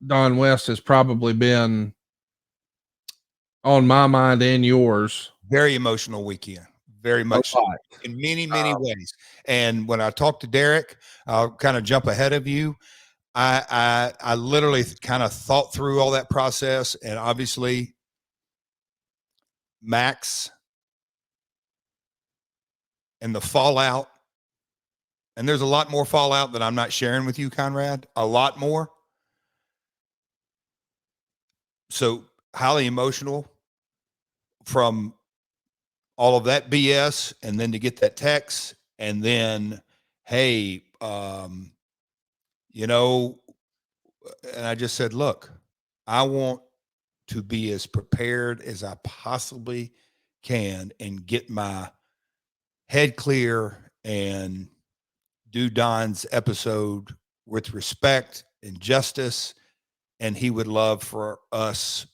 Don West has probably been on my mind and yours Very emotional weekend. Very a much so, lot. in many, many ways. And when I talked to Derek, I'll kind of jump ahead of you. I literally kind of thought through all that process, and obviously Max and the fallout. And there's a lot more fallout that I'm not sharing with you, Conrad. A lot more. So highly emotional from all of that BS, and then to get that text, and then, hey, you know, and I just said, look, I want to be as prepared as I possibly can and get my head clear and do Don's episode with respect and justice. And he would love for us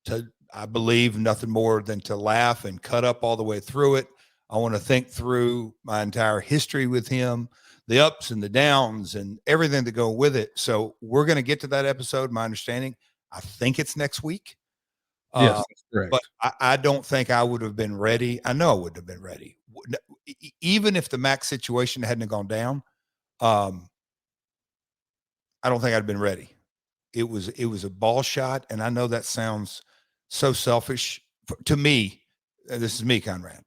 to, I believe, nothing more than to laugh and cut up all the way through it. I want to think through my entire history with him, the ups and the downs and everything that go with it. So we're going to get to that episode. My understanding, I think it's next week. Yes, that's But correct. I don't think I would have been ready. I know I wouldn't have been ready. Even if the Max situation hadn't gone down, um, I don't think I'd been ready. It was a ball shot, and I know that sounds so selfish to me. This is me, Conrad.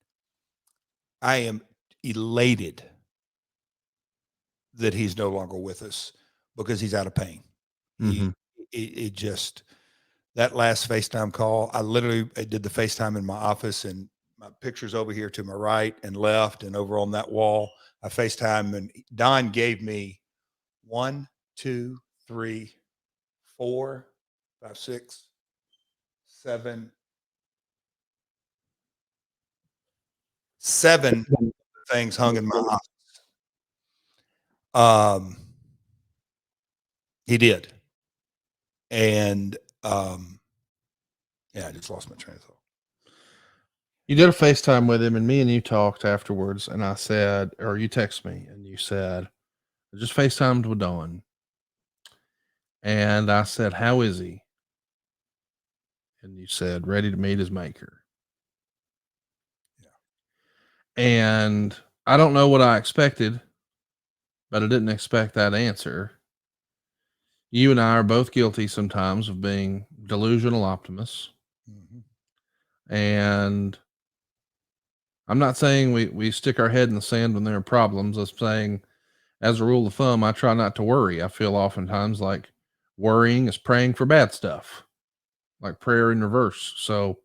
I am elated that he's no longer with us because he's out of pain. Mm-hmm. It just, that last FaceTime call, I did the FaceTime in my office, and my picture's over here to my right and left and over on that wall. I FaceTime, and Don gave me 1, 2, 3, 4, 5, 6, 7 things hung in my office. He did. And yeah, I just lost my train of thought. You did a FaceTime with him, and me and you talked afterwards, and I said, or you text me, and you said, I just FaceTimed with Dawn. And I said, how is he? And you said, ready to meet his maker. Yeah. And I don't know what I expected, but I didn't expect that answer. You and I are both guilty sometimes of being delusional optimists. Mhm. And I'm not saying we stick our head in the sand when there are problems. I'm saying, as a rule of thumb, I try not to worry. I feel oftentimes like worrying is praying for bad stuff, like prayer in reverse. So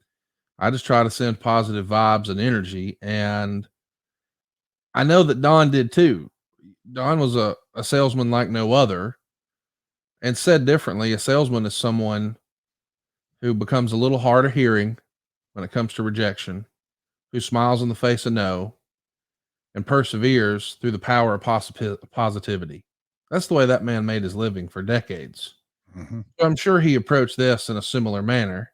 I just try to send positive vibes and energy. And I know that Don did too. Don was a salesman like no other. And said differently, a salesman is someone who becomes a little hard of hearing when it comes to rejection, who smiles in the face of no, and perseveres through the power of positivity. That's the way that man made his living for decades. Mhm. So I'm sure he approached this in a similar manner.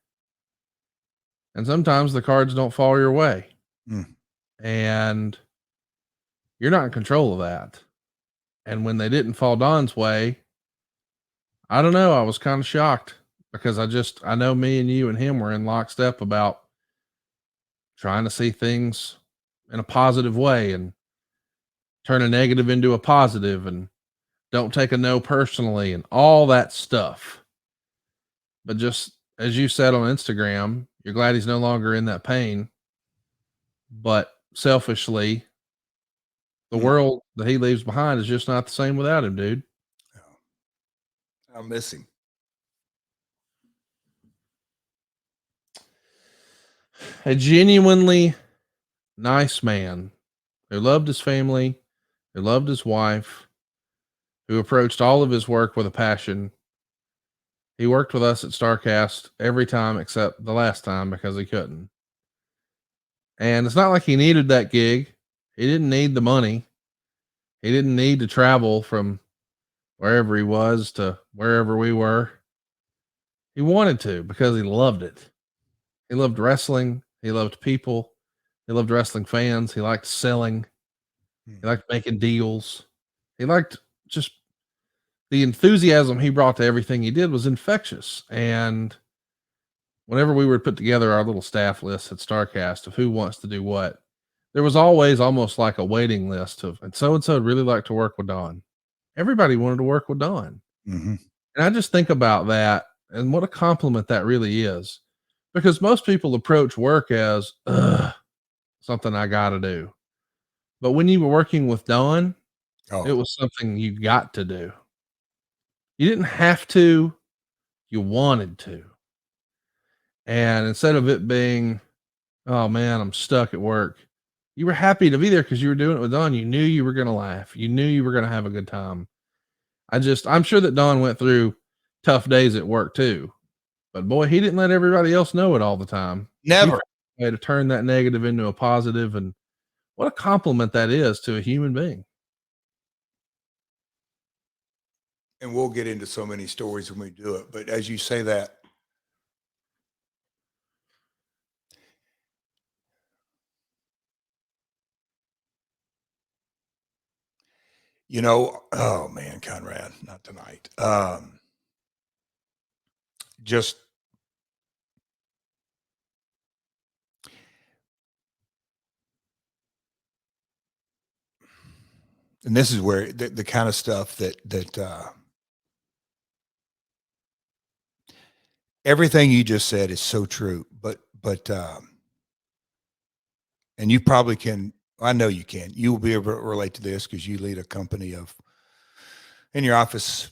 And sometimes the cards don't fall your way. Mm. And you're not in control of that. And when they didn't fall Don's way, I don't know. I was kind of shocked because I know me and you and him were in lockstep about trying to see things in a positive way and turn a negative into a positive and don't take a no personally and all that stuff. But just as you said on Instagram, you're glad he's no longer in that pain. But selfishly, the Mm. world that he leaves behind is just not the same without him, dude. Yeah. I'll miss him. A genuinely nice man who loved his family, who loved his wife, who approached all of his work with a passion. He worked with us at StarCast every time except the last time because he couldn't. And it's not like he needed that gig. He didn't need the money. He didn't need to travel from wherever he was to wherever we were. He wanted to because he loved it. He loved wrestling. He loved people. He loved wrestling fans. He liked selling. Mm. He liked making deals. He liked just the enthusiasm he brought to everything he did was infectious. And whenever we would put together our little staff list at StarCast of who wants to do what, there was always almost like a waiting list of, and so would really like to work with Don. Everybody wanted to work with Don. Mm-hmm. And I just think about that and what a compliment that really is. Because most people approach work as something I got to do. But when you were working with Don, it was something you got to do. You didn't have to, you wanted to. And instead of it being, oh man, I'm stuck at work, you were happy to be there because you were doing it with Don. You knew you were going to laugh. You knew you were going to have a good time. I'm sure that Don went through tough days at work too, but boy, he didn't let everybody else know it all the time. Never. He had to turn that negative into a positive, and what a compliment that is to a human being. And we'll get into so many stories when we do it. But as you say that, oh man, Conrad, not tonight. Just and this is where the kind of stuff that everything you just said is so true. But and you probably can. I know you can. You will be able to relate to this because you lead a company of in your office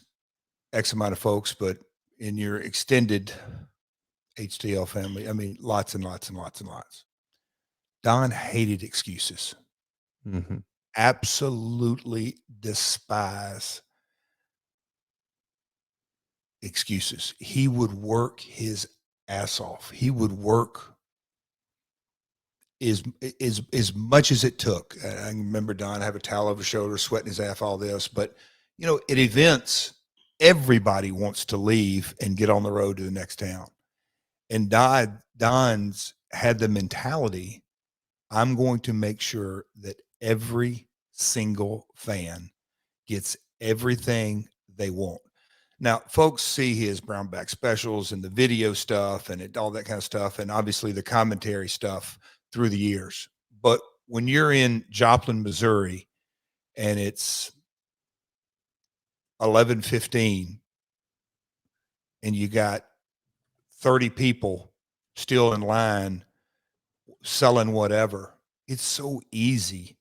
X amount of folks, but in your extended HTL family, I mean, lots and lots and lots and lots. Don hated excuses. Mm-hmm. Absolutely despise excuses. He would work his ass off. He would work as much as it took. I remember Don have a towel over his shoulder, sweating his ass, all this. But at events, everybody wants to leave and get on the road to the next town. And Don's had the mentality, I'm going to make sure that every single fan gets everything they want. Now, folks see his brownback specials and the video stuff and all that kind of stuff, and obviously the commentary stuff through the years. But when you're in Joplin, Missouri, and it's 11:15, and you got 30 people still in line selling whatever, it's so easy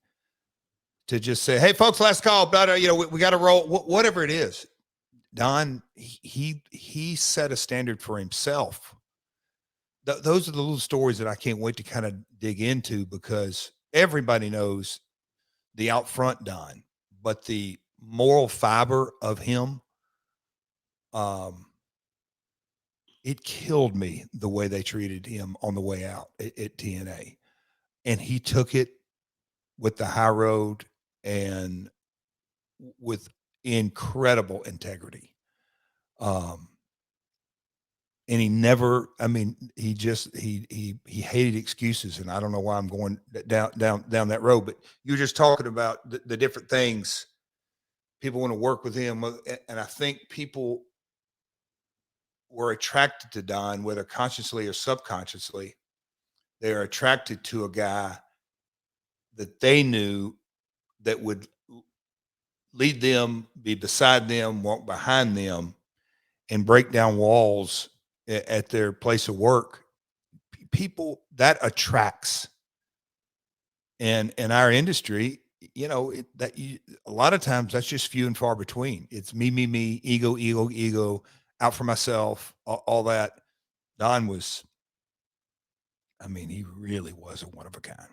to just say, "Hey, folks, last call, but we got to roll," whatever it is. Don, he set a standard for himself. Those are the little stories that I can't wait to kind of dig into because everybody knows the out front Don, but the moral fiber of him, it killed me the way they treated him on the way out at TNA. And he took it with the high road and with incredible integrity. And he never, I mean, he hated excuses. And I don't know why I'm going down that road, but you're just talking about the different things people want to work with him. And I think people were attracted to Don, whether consciously or subconsciously. They're attracted to a guy that they knew that would lead them, be beside them, walk behind them, and break down walls at their place of work. People that attracts. And in our industry, a lot of times that's just few and far between. It's me, ego, out for myself, all that. Don was, I mean, he really was a one of a kind.